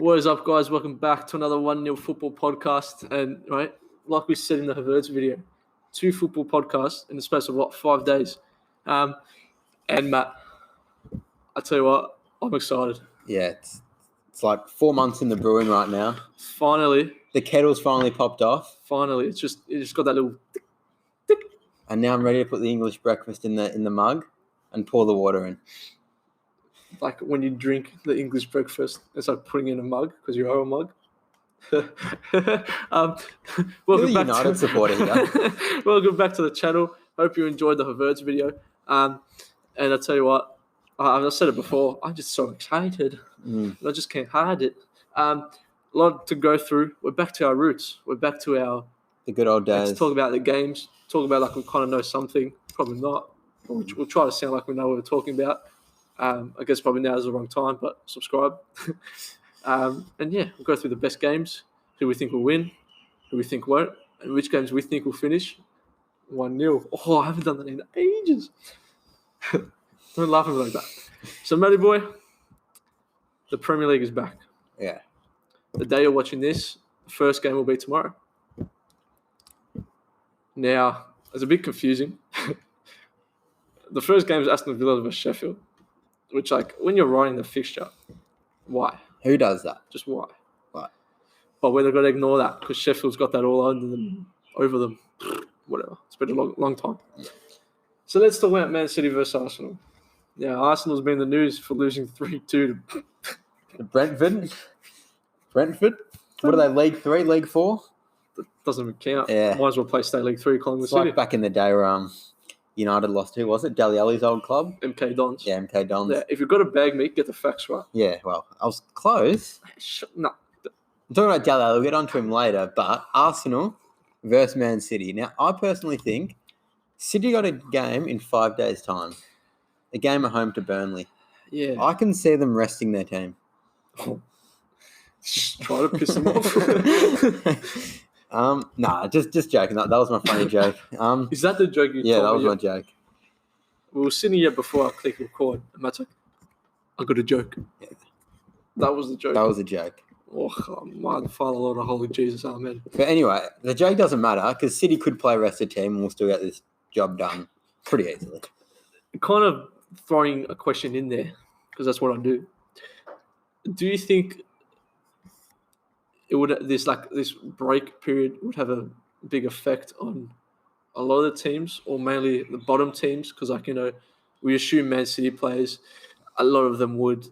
What is up, guys? Welcome back to another 1-0 football podcast. And, right, like we said in the Havertz video, 2 football podcasts in the space of, 5 days. And, Matt, I tell you what, I'm excited. Yeah, it's like 4 months in the brewing right now. Finally. The kettle's finally popped off. Finally. It just got that little tick. And now I'm ready to put the English breakfast in the mug and pour the water in. Like when you drink the English breakfast, it's like putting in a mug because you are a mug. Welcome back United supporter here. Welcome back to the channel. Hope you enjoyed the Havertz video. And I tell you what, I've said it before, I'm just so excited. I just can't hide it. A lot to go through. We're back to our roots. We're back to the good old days. Let's talk about the games. Talk about like we kind of know something. Probably not. We'll try to sound like we know what we're talking about. I guess probably now is the wrong time, but subscribe. And yeah, we'll go through the best games, who we think will win, who we think won't, and which games we think will finish 1-0. Oh, I haven't done that in ages. Don't laugh at me like that. So, Matty boy, the Premier League is back. Yeah. The day you're watching this, the first game will be tomorrow. Now, it's a bit confusing. The first game is Aston Villa versus Sheffield, which, like, when you're writing the fixture, why? Who does that? Just why? Why? But we're going to ignore that because Sheffield's got that all over them. Whatever. It's been a long time. So let's talk about Man City versus Arsenal. Yeah, Arsenal's been in the news for losing 3-2 to Brentford. What are they, League 3, League 4? That doesn't even count. Yeah. Might as well play State League 3, Collingwood It's City. like back in the day where United lost, who was it? Dele Alli's old club? MK Dons. Yeah, MK Dons. Yeah, if you've got to bag me, get the facts right. Yeah, well, I was close. No. I'm talking about Dele Alli, we'll get onto him later, but Arsenal versus Man City. Now, I personally think City got a game in 5 days' time. A game at home to Burnley. Yeah. I can see them resting their team. Just try to piss them off. Nah, just joking. That was my funny joke. Is that the joke you Yeah, told that was me? my joke. We were sitting here before I click record, and Matt's like, I got a joke. Yeah. That was the joke. That was a joke. Oh, my Father, Lord, and Holy Jesus, Amen. But anyway, the joke doesn't matter because City could play rest of the team and we'll still get this job done pretty easily. Kind of throwing a question in there, because that's what I do. Do you think this break period would have a big effect on a lot of the teams, or mainly the bottom teams? Because, we assume Man City players, a lot of them would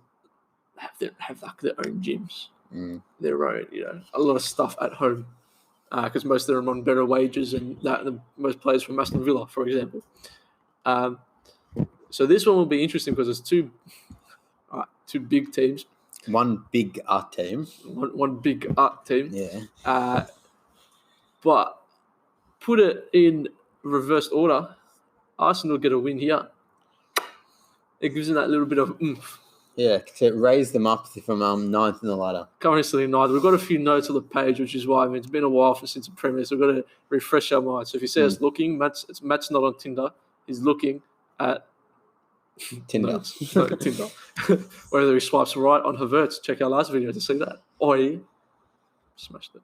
have their own gyms, their own, a lot of stuff at home, because most of them are on better wages than most players from Aston Villa, for example. So this one will be interesting because it's two big teams. One big art team. One big art team. Yeah. But put it in reversed order. Arsenal get a win here. It gives them that little bit of oomph. Yeah, so it raised them up from 9th in the ladder. Currently neither. We've got a few notes on the page, which is why it's been a while since the Premier League, so we've got to refresh our minds. So if you see us looking, Matt's not on Tinder. He's looking at Tinder. No, Tinder. Whether he swipes right on Havertz, check our last video to see that. Oi. Smashed it.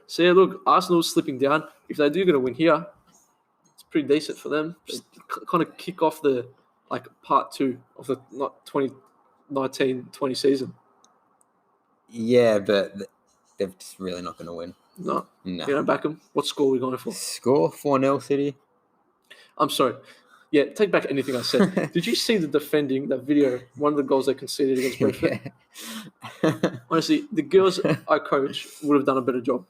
So yeah, look, Arsenal's slipping down. If they do get a win here, it's pretty decent for them. Just kind of kick off the part 2 of the 2019-20 season. Yeah, but they're just really not going to win. No. You don't back them? What score are we going for? Score 4-0 City. I'm sorry. Yeah, take back anything I said. Did you see the defending, that video, one of the goals they conceded against Brentford? Yeah. Honestly, the girls I coach would have done a better job.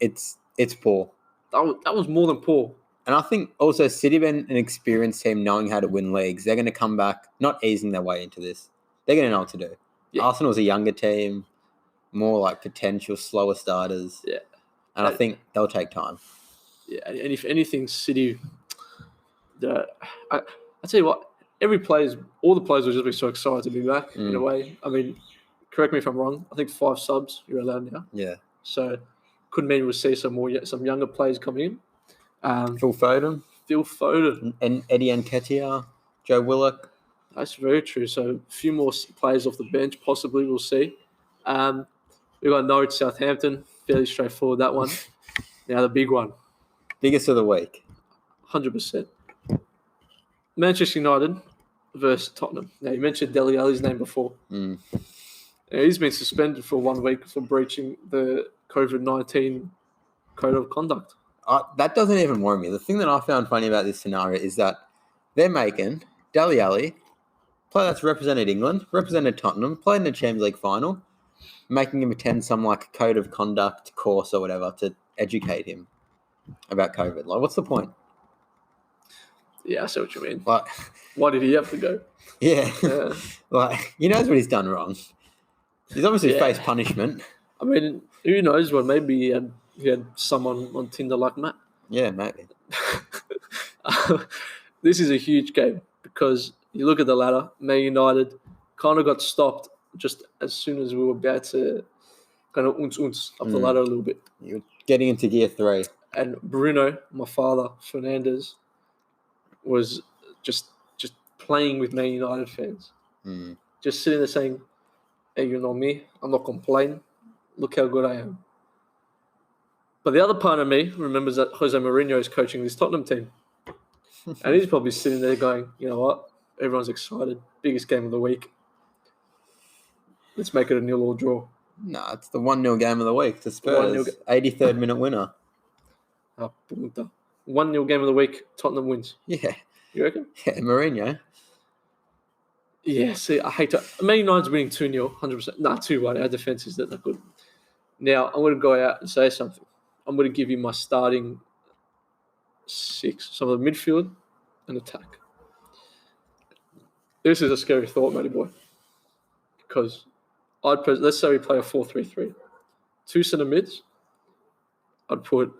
It's poor. That was more than poor. And I think also City been an experienced team knowing how to win leagues. They're going to come back, not easing their way into this. They're going to know what to do. Yeah. Arsenal's a younger team, more like potential slower starters. Yeah. And I think they'll take time. Yeah, and if anything, City... I tell you what, all the players will just be so excited to be back in a way. I mean, correct me if I'm wrong. I think 5 subs you're allowed now. Yeah. So could mean we'll see some younger players coming in. Phil Foden. And Eddie Nketiah, Joe Willock. That's very true. So a few more players off the bench possibly we'll see. We got Norwich Southampton, fairly straightforward that one. Now the big one, Biggest of the week. 100%. Manchester United versus Tottenham. Now you mentioned Dele Alli's name before. Mm. Now, he's been suspended for 1 week for breaching the COVID-19 code of conduct. That doesn't even worry me. The thing that I found funny about this scenario is that they're making Dele Alli, player that's represented England, represented Tottenham, played in the Champions League final, making him attend some like code of conduct course or whatever to educate him about COVID. Like, what's the point? Yeah, I see what you mean. Like, why did he have to go? Yeah. Yeah. Like, he knows what he's done wrong. He's obviously faced punishment. I mean, who knows what? Maybe he had someone on Tinder like Matt. Yeah, maybe. This is a huge game because you look at the ladder, Man United kind of got stopped just as soon as we were about to kind of up the ladder a little bit. You're getting into gear 3. And Bruno, my father, Fernandes, was just playing with Man United fans. Just sitting there saying, hey, you know me, I'm not complaining. Look how good I am. But the other part of me remembers that Jose Mourinho is coaching this Tottenham team. And he's probably sitting there going, you know what? Everyone's excited. Biggest game of the week. Let's make it a 0-0 draw. Nah, it's the 1-0 game of the week to Spurs. 83rd minute winner. 1-0 game of the week, Tottenham wins. Yeah. You reckon? Yeah, Mourinho. Yeah, see, I hate to... Man United's winning 2-0, 100%. Nah, 2-1. Our defence is that good. Now, I'm going to go out and say something. I'm going to give you my starting 6. So the midfield and attack. This is a scary thought, matey boy. Because let's say we play a 4-3-3. 2 centre mids. I'd put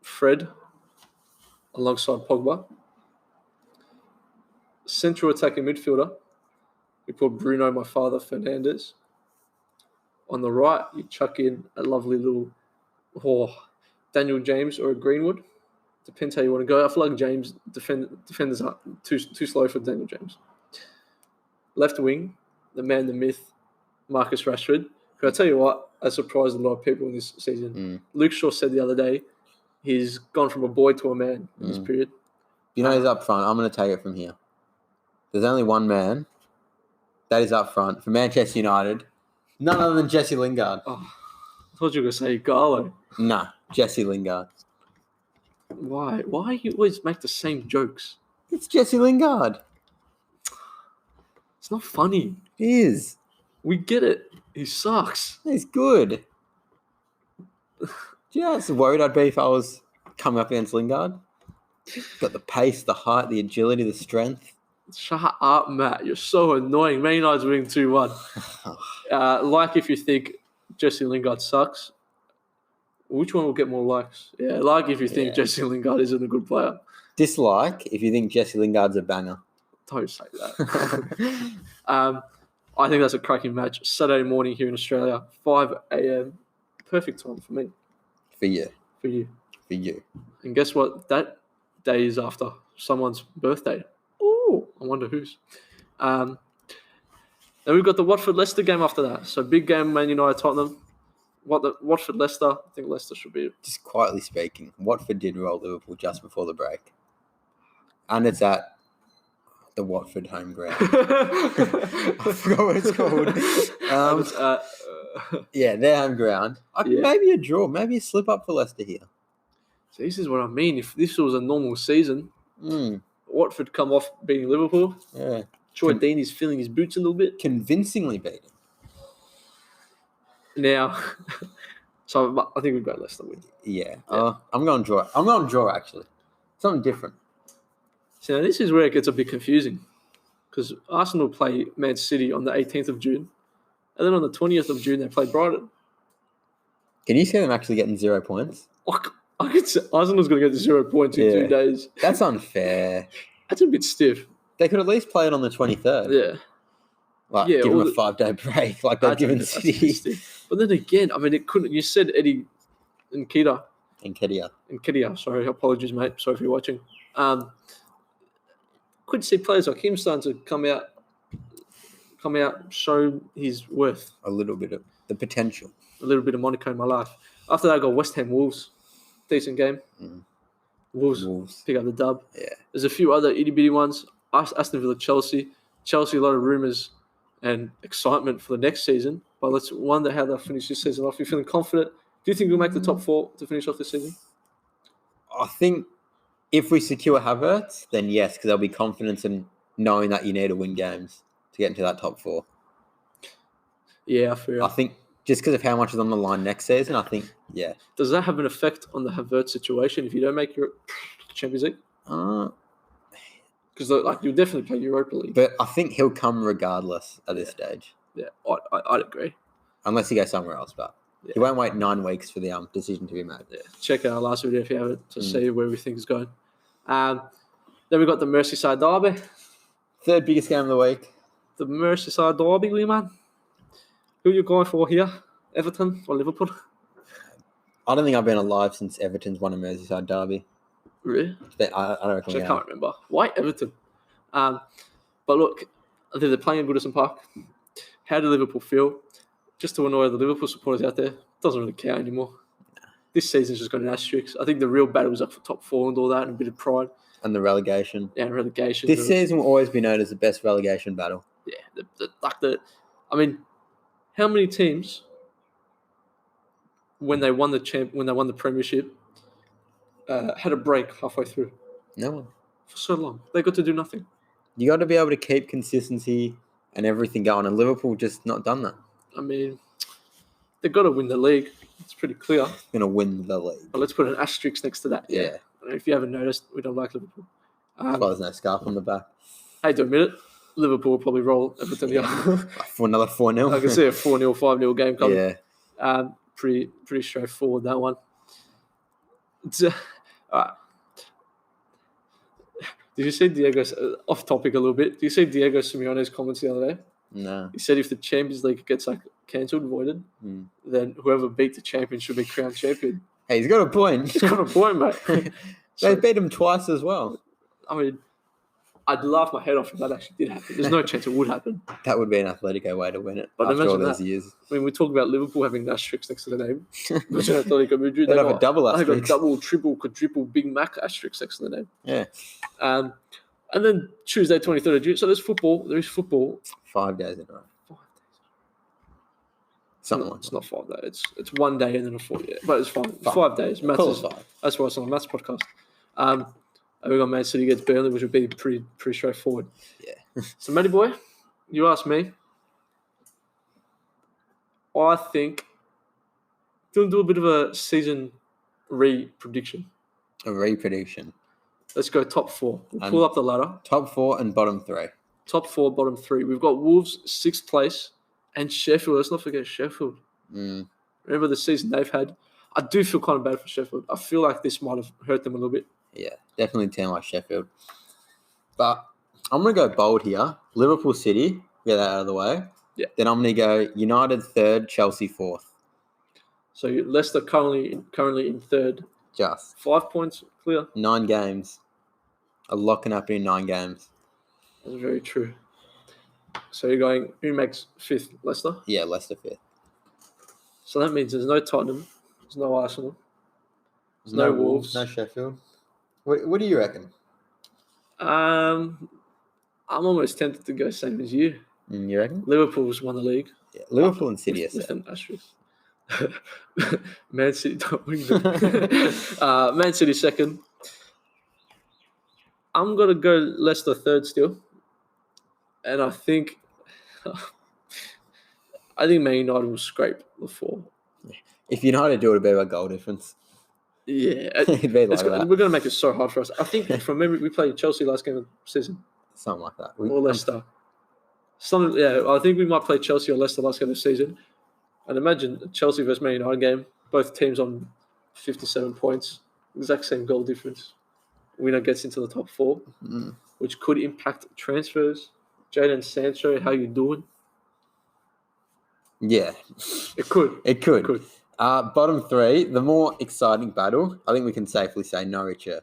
Fred alongside Pogba. Central attacking midfielder. We put Bruno, my father, Fernandes. On the right, you chuck in a lovely little Daniel James or a Greenwood. Depends how you want to go. I feel like James defenders are too slow for Daniel James. Left wing, the man, the myth, Marcus Rashford. Can I tell you what? I surprised a lot of people in this season. Luke Shaw said the other day he's gone from a boy to a man in this period. You know he's up front. I'm going to take it from here. There's only one man that is up front for Manchester United. None other than Jesse Lingard. Oh, I thought you were going to say Garlo. Nah, Jesse Lingard. Why? Why you always make the same jokes? It's Jesse Lingard. It's not funny. It is. We get it. He sucks. He's good. Do you know how worried I'd be if I was coming up against Lingard? Got the pace, the height, the agility, the strength. Shut up, Matt. You're so annoying. Man United's winning 2-1. Like if you think Jesse Lingard sucks. Which one will get more likes? Yeah, like if you think Jesse Lingard isn't a good player. Dislike if you think Jesse Lingard's a banger. Don't say that. I think that's a cracking match. Saturday morning here in Australia, 5 a.m. Perfect time for me. For you. For you. For you. And guess what? That day is after someone's birthday. Oh, I wonder whose. Then we've got the Watford-Leicester game after that. So big game, Man United, Tottenham. Watford-Leicester, I think Leicester should be... Just quietly speaking, Watford did roll Liverpool just before the break. And it's at the Watford home ground. I forgot what it's called. Yeah, their home ground. Maybe a draw, maybe a slip up for Leicester here. So this is what I mean. If this was a normal season, Watford come off beating Liverpool. Yeah. Troy Dean is feeling his boots a little bit. Convincingly beaten. Now, so I think we've got Leicester win. Yeah. I'm going to draw. I'm going to draw, actually. Something different. So now this is where it gets a bit confusing because Arsenal play Man City on the 18th of June and then on the 20th of June they play Brighton. Can you see them actually getting 0 points? I could say Arsenal's going to get 0 points in 2 days. That's unfair. That's a bit stiff. They could at least play it on the 23rd. Yeah. Give them a 5-day break like they've given City. But then again, I mean, it couldn't. You said Eddie Nketiah. Sorry, apologies, mate. Sorry if you're watching. Could see players like him starting to come out come out, show his worth. A little bit of the potential. A little bit of Monaco in my life. After that, I got West Ham Wolves. Decent game. Wolves pick up the dub. Yeah. There's a few other itty-bitty ones. Aston Villa, Chelsea. Chelsea, a lot of rumours and excitement for the next season. But let's wonder how they'll finish this season off. You're feeling confident? Do you think we'll make the top 4 to finish off this season? I think if we secure Havertz, then yes, because there'll be confidence in knowing that you need to win games to get into that top 4. Yeah, I feel. I think just because of how much is on the line next season, I think, yeah. Does that have an effect on the Havertz situation if you don't make your Champions League? Because you'll definitely play Europa League. But I think he'll come regardless at this stage. Yeah, I'd agree. Unless he goes somewhere else, but he won't wait 9 weeks for the decision to be made. Yeah. Check out our last video if you haven't to see where we think it's going. Then we've got the Merseyside Derby. Third biggest game of the week. The Merseyside Derby, man. Who are you going for here? Everton or Liverpool? I don't think I've been alive since Everton's won a Merseyside derby. Really? I don't reckon. I can't remember. Why Everton? But look, I think they're playing at Goodison Park. How do Liverpool feel? Just to annoy the Liverpool supporters out there, doesn't really count anymore. This season's just got an asterisk. I think the real battle was up for top 4 and all that, and a bit of pride. And the relegation. Yeah, relegation. This season will always be known as the best relegation battle. Yeah, I mean, how many teams when they won the Premiership had a break halfway through? No one. For so long, they got to do nothing. You got to be able to keep consistency and everything going, and Liverpool just not done that. I mean, they've got to win the league. It's pretty clear. Going to win the league. But let's put an asterisk next to that. Yeah. If you haven't noticed, we don't like Liverpool. That's why there's no scarf on the back. I hate to admit it, Liverpool will probably roll Everton. For another 4-0. I can see a 4-0, 5-0 game coming. Yeah. Pretty straightforward, that one. All right. Did you see Diego's off topic a little bit? Do you see Diego Simeone's comments the other day? No. He said if the Champions League gets cancelled, voided, then whoever beat the champion should be crowned champion. Hey, he's got a point. He's got a point, mate. They beat him twice as well. I mean, I'd laugh my head off if that actually did happen. There's no chance it would happen. That would be an Atletico way to win it. But after all those years. I mean, we talk about Liverpool having asterisks next to the name. Atletico Madrid, they have a double asterisk. They've got double, triple, quadruple, Big Mac asterisks next to the name. Yeah. And then Tuesday, 23rd of June. So there's football. There is football. 5 days in a row. 5 days. Something like that. It's not 5 days. It's 1 day and then a 4 day. But it's fine. 5 days. That's why it's on a maths podcast. And we got Man City against Burnley, which would be pretty straightforward. Yeah. So, Matty boy, you asked me. I think do a bit of a season re-prediction. A re-prediction. Let's go top 4. We'll pull up the ladder. Top 4 and bottom 3. Top 4, bottom 3. We've got Wolves 6th place and Sheffield. Let's not forget Sheffield. Remember the season they've had. I do feel kind of bad for Sheffield. I feel like this might have hurt them a little bit. Yeah, definitely a team like Sheffield. But I'm going to go bold here. Liverpool City, get that out of the way. Yeah. Then I'm going to go United 3rd, Chelsea 4th. So Leicester currently in 3rd. Just. 5 points clear. 9 games. A lot can happen in 9 games. That's very true. So you're going, who makes 5th? Leicester? Yeah, Leicester 5th. So that means there's no Tottenham. There's no Arsenal. There's no Wolves. No Sheffield. What do you reckon? I'm almost tempted to go same as you. You reckon? Liverpool's won the league. Yeah, Liverpool and City with an asterisk. Man City don't win them. Man City 2nd. I'm going to go Leicester 3rd still. And I think Man United will scrape the 4. If United do it, it'll be a goal difference. Yeah. It'd be like that. We're going to make it so hard for us. I think from memory, we played Chelsea last game of the season. Something like that. Or Leicester. I think we might play Chelsea or Leicester last game of the season. And imagine Chelsea versus Man United game. Both teams on 57 points. Exact same goal difference. Winner gets into the top 4, which could impact transfers. Jadon Sancho, how you doing? Yeah. It could. It could. Bottom 3, the more exciting battle, I think we can safely say Norwich are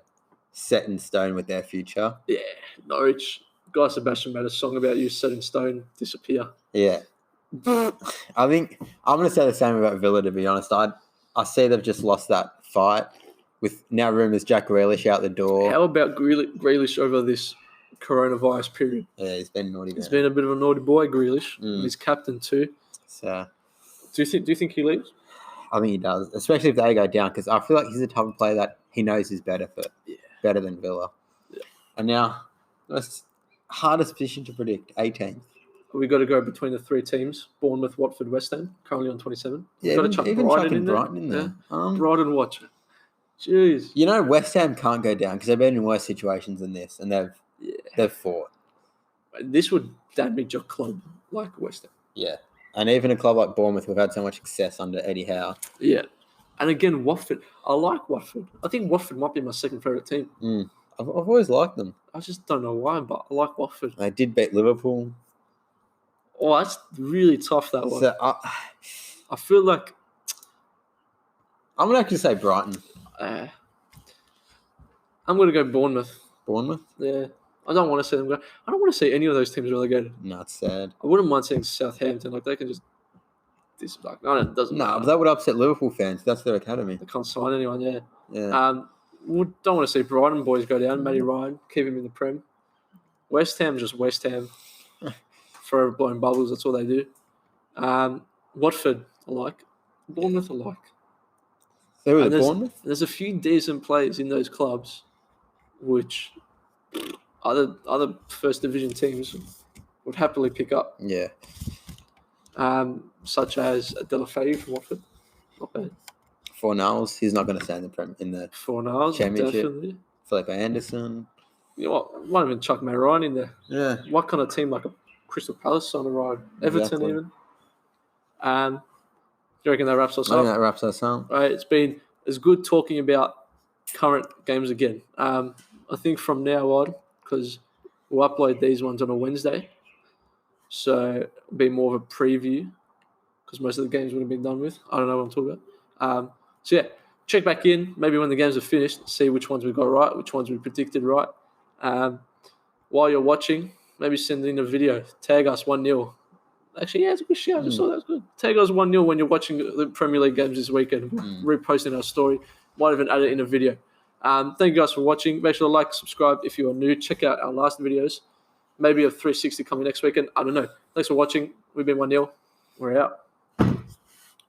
set in stone with their future. Yeah, Norwich. Guy Sebastian made a song about you set in stone, disappear. Yeah. I think I'm going to say the same about Villa, to be honest. I see they've just lost that fight with now rumours Jack Grealish out the door. How about Grealish over this coronavirus period? Yeah, he's been naughty. He's been a bit of a naughty boy, Grealish. Mm. He's captain too. So, do you think he leaves? I think he does, especially if they go down, because I feel like he's the type of player that he knows is better than Villa. Yeah. And now, that's hardest position to predict, 18th. We got to go between the three teams: Bournemouth, Watford, West Ham. Currently on 27. Yeah, got to chuck Brighton in there. Yeah. Brighton, watch it. Jeez. You know, West Ham can't go down because they've been in worse situations than this, and they've fought. This would damage a club like West Ham. Yeah. And even a club like Bournemouth, we've had so much success under Eddie Howe. Yeah. And again, Watford. I like Watford. I think Watford might be my second favourite team. I've always liked them. I just don't know why, but I like Watford. They did beat Liverpool. Oh, that's really tough, that one. So, I feel like... I'm going to actually say Brighton. I'm going to go Bournemouth. Bournemouth? Yeah. I don't want to see them go. I don't want to see any of those teams relegated. No, it's sad. I wouldn't mind seeing Southampton. Like, they can just... No, it doesn't matter. But that would upset Liverpool fans. That's their academy. They can't sign anyone, yeah. Yeah. We don't want to see Brighton boys go down. Matty Ryan, keep him in the Prem. West Ham, just West Ham. Forever blowing bubbles, that's all they do. Watford, I like. Bournemouth, I like. Bournemouth? There's a few decent players in those clubs which other first division teams would happily pick up. Yeah. Such as Delafeu from Watford. Not bad. Fornals, he's not going to stay in the Fornals, Championship. definitely. Felipe Anderson. You know what? Why not even chuck Matt Ryan in there? Yeah. What kind of team like a Crystal Palace on the ride? Everton even. Do you reckon that wraps us up? I think that wraps us up. Right, it's been as good talking about current games again. I think from now on, because we'll upload these ones on a Wednesday, so it'll be more of a preview because most of the games would have been done with. I don't know what I'm talking about. So yeah, check back in maybe when the games are finished, see which ones we got right, which ones we predicted right. While you're watching, maybe send in a video. Tag us 1-0. Actually, yeah, it's a good shout. I just thought that was good. Tag us 1-0 when you're watching the Premier League games this weekend. Reposting our story. Might even add it in a video. Thank you guys for watching. Make sure to like, subscribe if you are new. Check out our last videos. Maybe a 360 coming next weekend. I don't know. Thanks for watching. We've been 1-0. We're out.